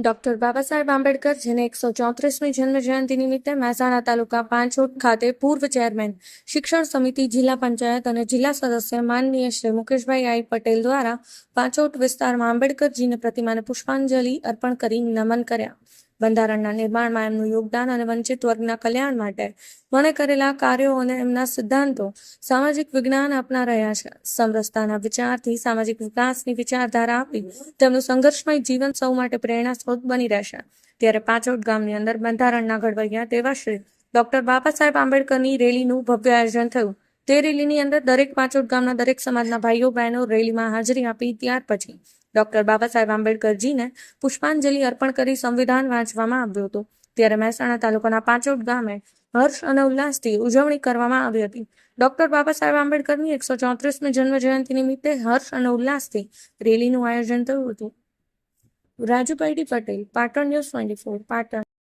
Doctor Baba Saheb Ambedkar, જેને 134મી જન્મ જયંતિ નિમિત્તે મહેસાણા તાલુકા પાંચોટ ખાતે પૂર્વ ચેરમેન, શિક્ષણ સમિતિ, જિલ્લા પંચાયત અને જિલ્લા સદસ્ય માનનીય શ્રી મુકેશભાઈ આઈ પટેલ દ્વારા પાંચોટ વિસ્તારમાં આંબેડકરજીની પ્રતિમાને પુષ્પાંજલિ અર્પણ કરી નમન કર્યા. બંધારણના નિર્માણમાં એમનું યોગદાન અને વંચિત વર્ગના કલ્યાણ માટે મને કરેલા કાર્યો અને એમના સિદ્ધાંતો સામાજિક વિજ્ઞાન આપના રહ્યા છે. સમરસતાના વિચારથી સામાજિક વિકાસની વિચારધારા આપી તેમનું સંઘર્ષમય જીવન સૌ માટે પ્રેરણા સ્ત્રોત બની રહેશે. ત્યારે પાંચોટ ગામની અંદર બંધારણના ઘડવૈયા તેવા શ્રી ડોક્ટર બાબા સાહેબ આંબેડકરની રેલીનું ભવ્ય આયોજન થયું. તે રેલીની અંદર દરેક પાંચોટ ગામના દરેક સમાજના ભાઈઓ બહેનો રેલીમાં હાજરી આપી. ત્યાર પછી ડોક્ટર બાબા સાહેબ આંબેડકરજીને પુષ્પાંજલિ અર્પણ કરી સંવિધાન વાંચવામાં આવ્યું હતું. ત્યારે મહેસાણા તાલુકાના પાંચોટ ગામે હર્ષ અને ઉલ્લાસથી ઉજવણી કરવામાં આવી હતી. ડોક્ટર બાબા સાહેબ આંબેડકરની 134મી જન્મ જયંતિ નિમિત્તે હર્ષ અને ઉલ્લાસથી રેલીનું આયોજન થયું હતું. Rajubhai D Patel, Patan news 24, Patan.